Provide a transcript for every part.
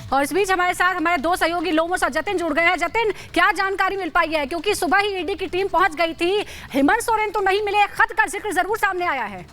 और इस बीच हमारे साथ हमारे दो सहयोगी लोमस और जतिन जुड़ गए हैं। जतिन, क्या जानकारी मिल पाई है? क्योंकि सुबह ही ईडी की टीम पहुंच गई थी, हेमंत सोरेन तो नहीं मिले, खत का जिक्र जरूर सामने आया है।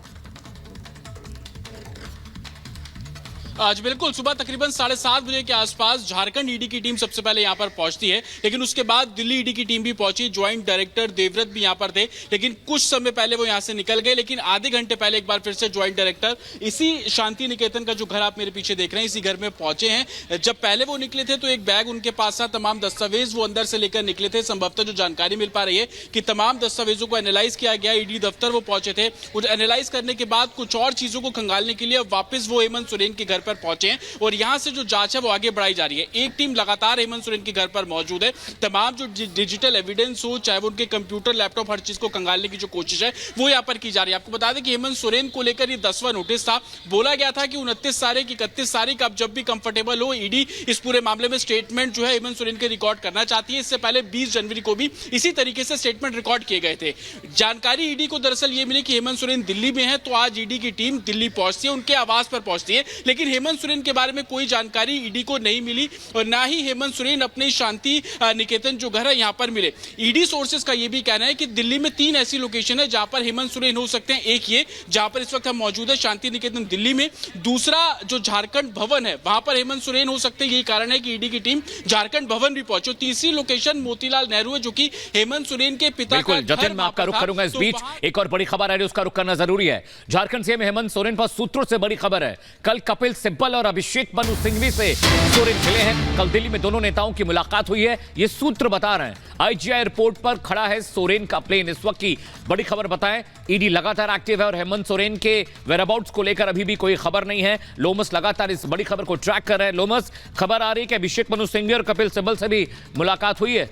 आज बिल्कुल सुबह तकरीबन 7:30 बजे के आसपास झारखंड ईडी की टीम सबसे पहले यहां पर पहुंचती है, लेकिन उसके बाद दिल्ली ईडी की टीम भी पहुंची। ज्वाइंट डायरेक्टर देवव्रत भी यहां पर थे, लेकिन कुछ समय पहले वो यहां से निकल गए। लेकिन आधे घंटे पहले एक बार फिर से ज्वाइंट डायरेक्टर इसी शांति निकेतन का जो घर आप मेरे पीछे देख रहे हैं, इसी घर में पहुंचे हैं। जब पहले वो निकले थे तो एक बैग उनके पास था, तमाम दस्तावेज वो अंदर से लेकर निकले थे। संभवतः जो जानकारी मिल पा रही है कि तमाम दस्तावेजों को एनालाइज किया गया। ईडी दफ्तर वो पहुंचे थे, कुछ एनालाइज करने के बाद कुछ और चीजों को खंगालने के लिए वापस वो हेमंत सोरेन के घर पर पहुंचे हैं और यहां से जो जांच है वो आगे बढ़ाई जा रही है। एक टीम लगातार हेमंत सोरेन के घर पर मौजूद है। तमाम जो डिजिटल एविडेंस हो, चाहे वो उनके कंप्यूटर, लैपटॉप, हर चीज को खंगालने की जो कोशिश है वो यहां पर की जा रही है। आपको बता दें कि हेमंत सोरेन को लेकर ये 10वां नोटिस था। बोला गया था कि 29 तारीख, 31 तारीख आप जब भी कंफर्टेबल हो, ईडी इस पूरे मामले में स्टेटमेंट जो है हेमंत सोरेन के रिकॉर्ड करना चाहती है। इससे पहले 20 जनवरी को भी इसी तरीके से स्टेटमेंट रिकॉर्ड किए गए थे। जानकारी ईडी को दरअसल ये मिली कि हेमंत सोरेन दिल्ली में है, तो आज ईडी की टीम दिल्ली पहुंचती है, उनके आवास पर पहुंचती है। लेकिन हेमंत सोरेन के बारे में कोई जानकारी ईडी को नहीं मिली और ना ही हेमंत सोरेन अपने शांति निकेतन जो घर है यहां पर मिले। ईडी सोर्सेस का यह भी कहना है कि दिल्ली में 3 ऐसी लोकेशन है जहां पर हेमंत सोरेन हो सकते हैं। एक ये जहां पर इस वक्त हम मौजूद है, शांति निकेतन दिल्ली में। दूसरा जो झारखंड भवन है वहां पर हेमंत सोरेन हो सकते हैं, यही कारण है कि ईडी की टीम झारखंड भवन भी पहुंची। तीसरी लोकेशन मोतीलाल नेहरू है, जो कि हेमंत सोरेन के पिता का घर। मैं आपका रुख करूंगा। इस बीच एक और बड़ी खबर आ रही है, उसका रुख करना जरूरी है। झारखंड सीएम हेमंत सोरेन पर सूत्रों से बड़ी खबर है। कल कपिल सिब्बल और अभिषेक मनु सिंघवी से सोरेन मिले हैं। कल दिल्ली में दोनों नेताओं की मुलाकात हुई है, ये सूत्र बता रहे हैं। आईजीआई एयरपोर्ट पर खड़ा है सोरेन का प्लेन। इस वक्त की बड़ी खबर बताएं, ईडी लगातार एक्टिव है और हेमंत सोरेन के वेयरअबाउट्स को लेकर अभी भी कोई खबर नहीं है। लोमस लगातार इस बड़ी खबर को ट्रैक कर रहे हैं। लोमस, खबर आ रही है कि अभिषेक मनु सिंघवी और कपिल सिब्बल से भी मुलाकात हुई है।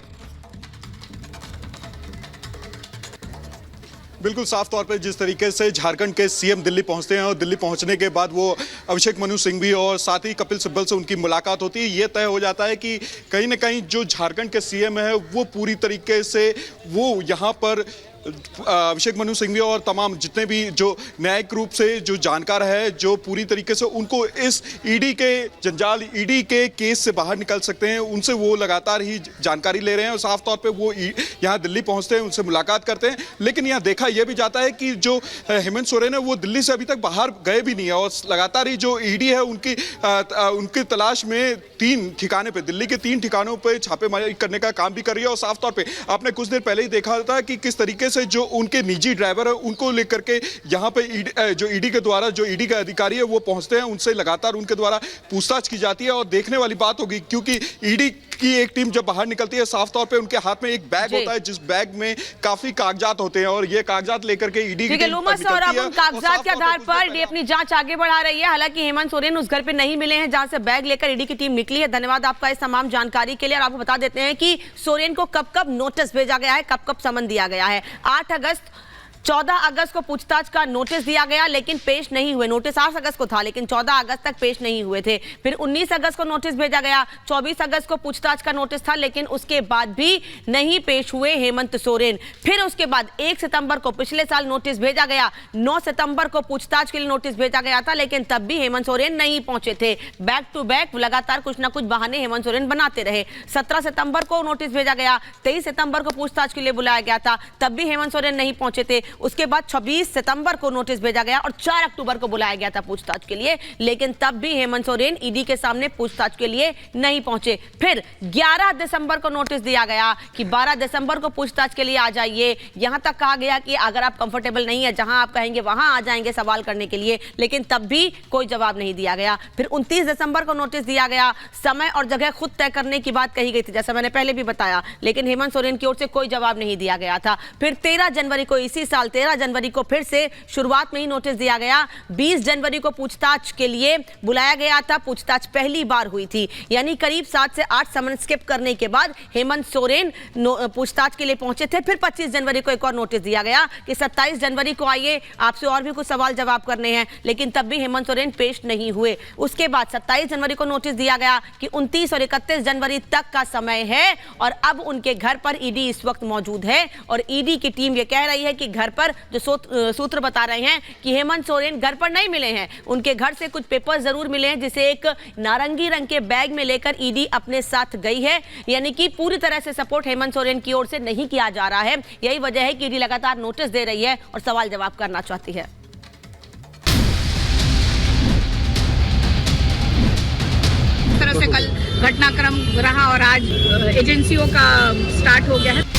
बिल्कुल साफ तौर पे जिस तरीके से झारखंड के सीएम दिल्ली पहुंचते हैं और दिल्ली पहुंचने के बाद वो अभिषेक मनु सिंघवी और साथ ही कपिल सिब्बल से उनकी मुलाकात होती है, ये तय हो जाता है कि कहीं ना कहीं जो झारखंड के सीएम है वो पूरी तरीके से वो यहाँ पर अभिषेक मनु सिंघवी और तमाम जितने भी जो न्यायिक रूप से जो जानकार है, जो पूरी तरीके से उनको इस ईडी के जंजाल, ईडी के केस से बाहर निकल सकते हैं, उनसे वो लगातार ही जानकारी ले रहे हैं और साफ तौर पे वो यहाँ दिल्ली पहुँचते हैं, उनसे मुलाकात करते हैं। लेकिन यहाँ देखा यह भी जाता है कि जो हेमंत सोरेन है वो दिल्ली से अभी तक बाहर गए भी नहीं है और लगातार ही जो ईडी है उनकी तलाश में 3 ठिकाने पर, दिल्ली के 3 ठिकानों पर छापेमारी करने का काम भी कर रही है। और साफ तौर पर आपने कुछ देर पहले ही देखा था कि किस तरीके से जो उनके निजी ड्राइवर है उनको लेकर के यहाँ पे जो ईडी के द्वारा जो ईडी के अधिकारी है वो पहुंचते हैं, उनसे लगातार उनके द्वारा पूछताछ की जाती है। और देखने वाली बात होगी, क्योंकि ईडी की एक टीम जब बाहर निकलती है, साफ तौर पे उनके हाथ में एक बैग होता है, जिस बैग में काफी कागजात होते हैं और ये कागजात लेकर के ईडी की टीम निकलती है। और अब उन कागजात के आधार पर ईडी अपनी जांच आगे बढ़ा रही है। हालांकि हेमंत सोरेन उस घर पे नहीं मिले हैं जहां से बैग लेकर ईडी की टीम निकली है। धन्यवाद आपका इस तमाम जानकारी के लिए। और आपको बता देते हैं कि सोरेन को कब कब नोटिस भेजा गया है, कब कब समन दिया गया है। 8 अगस्त, 14 अगस्त को पूछताछ का नोटिस दिया गया, लेकिन पेश नहीं हुए। नोटिस 8 अगस्त को था, लेकिन 14 अगस्त तक पेश नहीं हुए थे। फिर 19 अगस्त को नोटिस भेजा गया, 24 अगस्त को पूछताछ का नोटिस था, लेकिन उसके बाद भी नहीं पेश हुए हेमंत सोरेन। फिर उसके बाद 1 सितंबर को पिछले साल नोटिस भेजा गया, 9 सितंबर को पूछताछ के लिए नोटिस भेजा गया था, लेकिन तब भी हेमंत सोरेन नहीं पहुंचे थे। बैक टू बैक लगातार कुछ ना कुछ बहाने हेमंत सोरेन बनाते रहे। 17 सितंबर को नोटिस भेजा गया, 23 सितंबर को पूछताछ के लिए बुलाया गया था, तब भी हेमंत सोरेन नहीं पहुंचे थे। उसके बाद 26 सितंबर को नोटिस भेजा गया और 4 अक्टूबर को बुलाया गया था पूछताछ के लिए, लेकिन तब भी हेमंत सोरेन ईडी के सामने पूछताछ के लिए नहीं पहुंचे। फिर 11 दिसंबर को नोटिस दिया गया कि 12 दिसंबर को पूछताछ के लिए आ जाइए। यहां तक कहा गया कि अगर आप कंफर्टेबल नहीं है, जहां आप कहेंगे वहां आ जाएंगे सवाल करने के लिए, लेकिन तब भी कोई जवाब नहीं दिया गया। फिर 29 दिसंबर को नोटिस दिया गया, समय और जगह खुद तय करने की बात कही गई थी, जैसा मैंने पहले भी बताया, लेकिन हेमंत सोरेन की ओर से कोई जवाब नहीं दिया गया था। फिर 13 जनवरी को, इसी साल 13 जनवरी को फिर से शुरुआत में ही नोटिस दिया गया। 20 जनवरी को पूछताछ के लिए बुलाया गया था, पूछताछ पहली बार हुई थी, यानी करीब 7 से 8 समन स्किप करने के बाद हेमंत सोरेन पूछताछ के लिए पहुंचे थे। फिर 25 जनवरी को एक और नोटिस दिया गया कि 27 जनवरी को आइए, आपसे और भी कुछ सवाल जवाब करने हैं, लेकिन तब भी हेमंत सोरेन पेश नहीं हुए। उसके बाद 27 जनवरी को नोटिस दिया गया कि 29 और 31 जनवरी तक का समय है और अब उनके घर पर ईडी इस वक्त मौजूद है और ईडी की टीम ये कह रही है कि घर पर, जो सूत्र बता रहे हैं कि हेमंत सोरेन घर पर नहीं मिले हैं। उनके घर से कुछ पेपर जरूर मिले हैं, जिसे एक नारंगी रंग के बैग में लेकर ईडी अपने साथ गई है। यानी कि पूरी तरह से सपोर्ट हेमंत सोरेन की ओर से नहीं किया जा रहा है। यही वजह है कि ईडी लगातार नोटिस दे रही है और सवाल जवाब करना चाहती है। तरह से कल घटनाक्रम रहा और आज एजेंसियों का स्टार्ट हो गया है।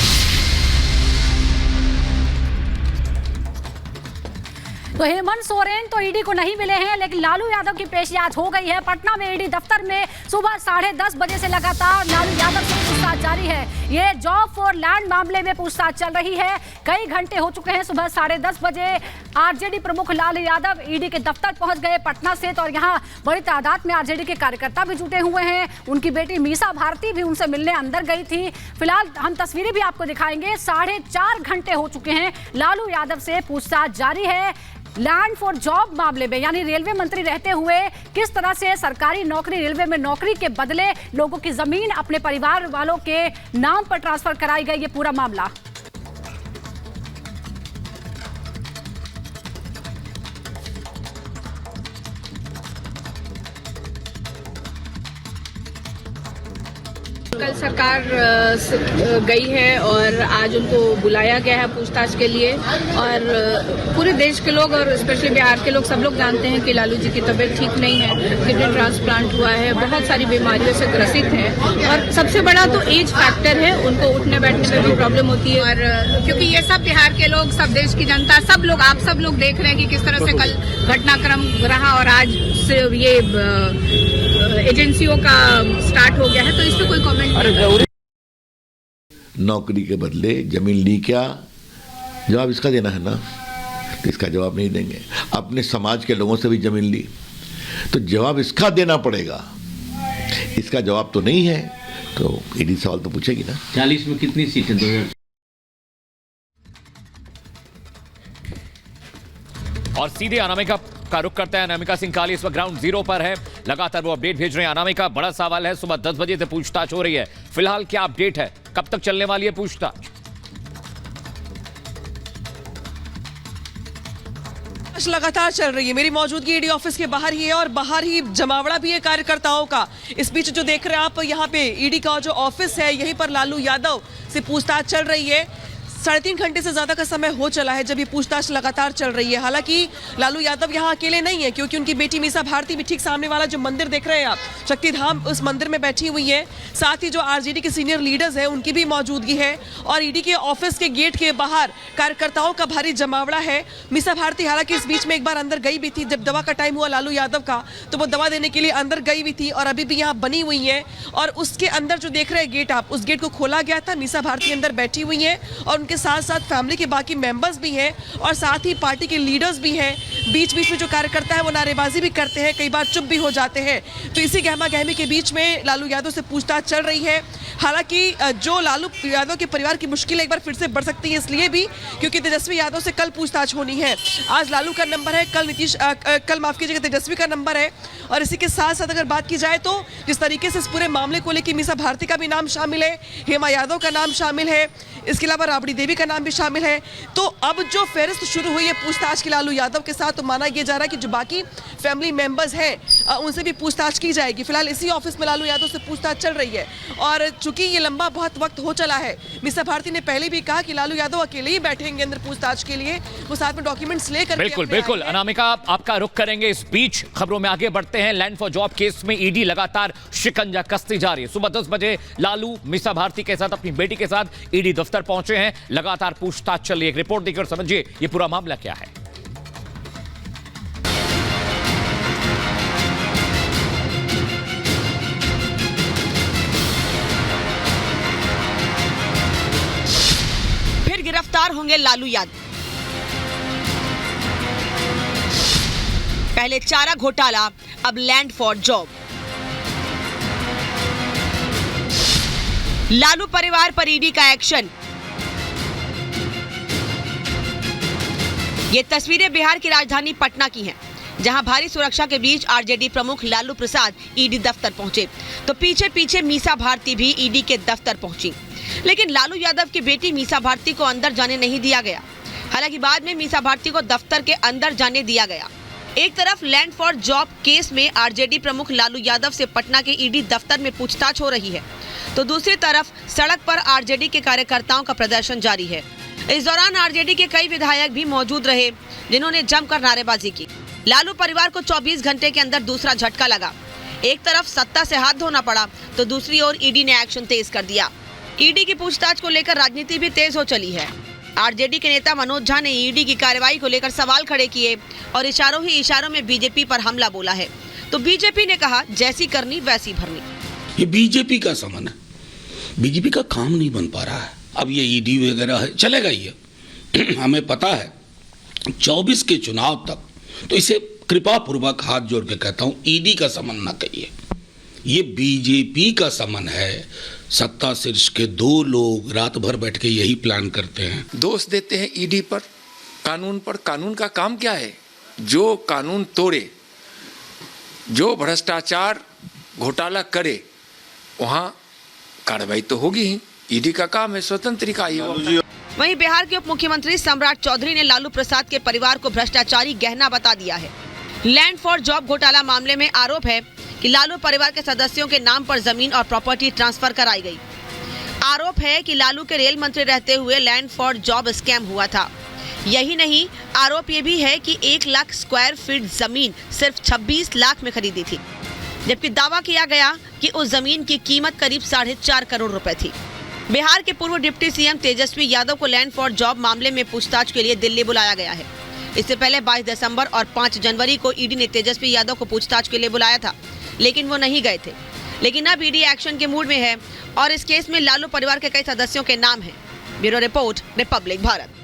तो हेमंत सोरेन तो ईडी को नहीं मिले हैं, लेकिन लालू यादव की पेशी आज हो गई है। पटना में ईडी दफ्तर में सुबह 10:30 बजे से लगातार लालू यादव से पूछताछ जारी है। ये जॉब फॉर लैंड मामले में पूछताछ चल रही है। कई घंटे हो चुके हैं। सुबह 10:30 बजे आरजेडी प्रमुख लालू यादव ईडी के दफ्तर पहुंच गए पटना से, और यहाँ बड़ी तादाद में आरजेडी के कार्यकर्ता भी जुटे हुए हैं। उनकी बेटी मीसा भारती भी उनसे मिलने अंदर गई थी। फिलहाल हम तस्वीरें भी आपको दिखाएंगे। 4.5 घंटे हो चुके हैं। लालू यादव से पूछताछ जारी है लैंड फॉर जॉब मामले में, यानी रेलवे मंत्री रहते हुए किस तरह से सरकारी नौकरी, रेलवे में नौकरी के बदले लोगों की जमीन अपने परिवार वालों के नाम पर ट्रांसफर कराई गई, ये पूरा मामला। कल सरकार गई है और आज उनको बुलाया गया है पूछताछ के लिए, और पूरे देश के लोग और स्पेशली बिहार के लोग सब लोग जानते हैं कि लालू जी की तबीयत ठीक नहीं है, किडनी ट्रांसप्लांट हुआ है, बहुत सारी बीमारियों से ग्रसित हैं, और सबसे बड़ा तो एज फैक्टर है, उनको उठने बैठने में भी प्रॉब्लम होती है। और क्योंकि ये सब बिहार के लोग, सब देश की जनता, सब लोग, आप सब लोग देख रहे हैं कि किस तरह से कल घटनाक्रम रहा और आज से ये एजेंसियों का स्टार्ट हो गया है, तो इस पे कोई कमेंट नहीं। नौकरी के बदले जमीन ली, क्या जवाब इसका देना है ना, तो इसका जवाब नहीं देंगे। अपने समाज के लोगों से भी जमीन ली, तो जवाब इसका देना पड़ेगा। इसका जवाब तो नहीं है, तो ईडी सवाल तो पूछेगी ना। 40 में कितनी सीटें? 2000। और सीधे अनामिका का रुख करते हैं। अनामिका सिंह काली इस वक्त ग्राउंड जीरो पर है, लगातार वो अपडेट भेज रहे हैं। अनामिका, बड़ा सवाल है, सुबह 10 बजे से पूछताछ हो रही है, फिलहाल क्या अपडेट है, कब तक चलने वाली है पूछताछ? लगातार चल रही है। मेरी मौजूदगी ईडी ऑफिस के बाहर ही है और बाहर ही जमावड़ा भी है कार्यकर्ताओं का। इस बीच जो देख रहे हैं आप, यहाँ पे ईडी का जो ऑफिस है, यहीं पर लालू यादव से पूछताछ चल रही है। 3.5 घंटे से ज्यादा का समय हो चला है जब ये पूछताछ लगातार चल रही है। हालांकि लालू यादव यहाँ अकेले नहीं है, क्योंकि उनकी बेटी मीसा भारती भी ठीक सामने वाला जो मंदिर देख रहे हैं आप, शक्तिधाम, उस मंदिर में बैठी हुई है। साथ ही जो आरजेडी के सीनियर लीडर्स हैं, उनकी भी मौजूदगी है। और ईडी के ऑफिस के गेट के बाहर कार्यकर्ताओं का भारी जमावड़ा है। मीसा भारती हालांकि इस बीच में एक बार अंदर गई भी थी, जब दवा का टाइम हुआ लालू यादव का, तो वो दवा देने के लिए अंदर गई भी थी और अभी भी यहाँ बनी हुई है। और उसके अंदर जो देख रहे हैं गेट आप, उस गेट को खोला गया था। मीसा भारती अंदर बैठी हुई है और उनके साथ साथ फैमिली के बाकी मेंबर्स भी हैं और साथ ही पार्टी के लीडर्स भी हैं। बीच बीच में जो कार्यकर्ता है वो नारेबाजी भी करते हैं, कई बार चुप भी हो जाते हैं। तो इसी गहमा गहमी के बीच में लालू यादव से पूछताछ चल रही है। हालांकि जो लालू यादव के परिवार की मुश्किल एक बार फिर से बढ़ सकती है, इसलिए भी क्योंकि तेजस्वी यादव से कल पूछताछ होनी है। आज लालू का नंबर है, कल माफ कीजिएगा तेजस्वी का नंबर है। और इसी के साथ साथ अगर बात की जाए तो जिस तरीके से इस पूरे मामले को लेकर मीसा भारती का भी नाम शामिल है, हेमा यादव का नाम शामिल है, इसके अलावा राबड़ी देवी का नाम भी शामिल है। तो अब जो फेरिस्त शुरू हुई है पूछताछ की लालू यादव के साथ, तो माना यह जा रहा है कि जो बाकी फैमिली मेंबर्स हैं उनसे भी पूछताछ की जाएगी। फिलहाल इसी ऑफिस में लालू यादव से पूछताछ चल रही है। और चूंकि ये लंबा बहुत वक्त हो चला है, मीसा भारती ने पहले भी कहा कि लालू यादव अकेले ही बैठेंगे अंदर पूछताछ के लिए, वो साथ में डॉक्यूमेंट्स लेकर। बिल्कुल बिल्कुल अनामिका, आपका रुख करेंगे। इस बीच खबरों में आगे बढ़ते हैं। लैंड फॉर जॉब केस में ईडी लगातार शिकंजा कसती जा रही है। सुबह 10 बजे लालू मीसा भारती के साथ, अपनी बेटी के साथ ईडी दफ्तर पहुंचे हैं, लगातार पूछताछ चल रही है। एक रिपोर्ट देखकर समझिए ये पूरा मामला क्या है। फिर गिरफ्तार होंगे लालू यादव। पहले चारा घोटाला, अब लैंड फॉर जॉब। लालू परिवार पर ईडी का एक्शन। ये तस्वीरें बिहार की राजधानी पटना की हैं, जहां भारी सुरक्षा के बीच आरजेडी प्रमुख लालू प्रसाद ईडी दफ्तर पहुंचे, तो पीछे पीछे मीसा भारती भी ईडी के दफ्तर पहुंची। लेकिन लालू यादव की बेटी मीसा भारती को अंदर जाने नहीं दिया गया। हालांकि बाद में मीसा भारती को दफ्तर के अंदर जाने दिया गया। एक तरफ लैंड फॉर जॉब केस में आरजेडी प्रमुख लालू यादव से पटना के ईडी दफ्तर में पूछताछ हो रही है, तो दूसरी तरफ सड़क पर आरजेडी के कार्यकर्ताओं का प्रदर्शन जारी है। इस दौरान आरजेडी के कई विधायक भी मौजूद रहे, जिन्होंने जमकर नारेबाजी की। लालू परिवार को 24 घंटे के अंदर दूसरा झटका लगा। एक तरफ सत्ता से हाथ धोना पड़ा, तो दूसरी ओर ईडी ने एक्शन तेज कर दिया। ईडी की पूछताछ को लेकर राजनीति भी तेज हो चली है। आरजेडी के नेता मनोज झा ने ईडी की कार्रवाई को लेकर सवाल खड़े किए और इशारों ही इशारों में बीजेपी पर हमला बोला है। तो बीजेपी ने कहा, जैसी करनी वैसी भरनी। ये बीजेपी का सामान है, बीजेपी का काम नहीं बन पा रहा है। अब ये ईडी वगैरह है, चलेगा ये हमें पता है 24 के चुनाव तक, तो इसे कृपा पूर्वक हाथ जोड़ के कहता हूं, ईडी का समन ना कहिए, ये बीजेपी का समन है। सत्ता शीर्ष के 2 लोग रात भर बैठ के यही प्लान करते हैं, दोष देते हैं ईडी पर, कानून पर। कानून का काम क्या है? जो कानून तोड़े, जो भ्रष्टाचार घोटाला करे, वहां कार्रवाई तो होगी ही। ईडी का काम है, स्वतंत्र इकाई है। वहीं बिहार के उप मुख्यमंत्री सम्राट चौधरी ने लालू प्रसाद के परिवार को भ्रष्टाचारी गहना बता दिया है। लैंड फॉर जॉब घोटाला मामले में आरोप है कि लालू परिवार के सदस्यों के नाम पर जमीन और प्रॉपर्टी ट्रांसफर कराई गई। आरोप है कि लालू के रेल मंत्री रहते हुए लैंड फॉर जॉब स्कैम हुआ था। यही नहीं, आरोप ये भी है कि 1 लाख स्क्वायर फीट जमीन सिर्फ 26 लाख में खरीदी थी, जबकि दावा किया गया कि उस जमीन की कीमत करीब 4.5 करोड़ रुपए थी। बिहार के पूर्व डिप्टी सीएम तेजस्वी यादव को लैंड फॉर जॉब मामले में पूछताछ के लिए दिल्ली बुलाया गया है। इससे पहले 22 दिसंबर और 5 जनवरी को ईडी ने तेजस्वी यादव को पूछताछ के लिए बुलाया था, लेकिन वो नहीं गए थे। लेकिन अब ईडी एक्शन के मूड में है और इस केस में लालू परिवार के कई सदस्यों के नाम हैं। Bureau report, Republic Bharat.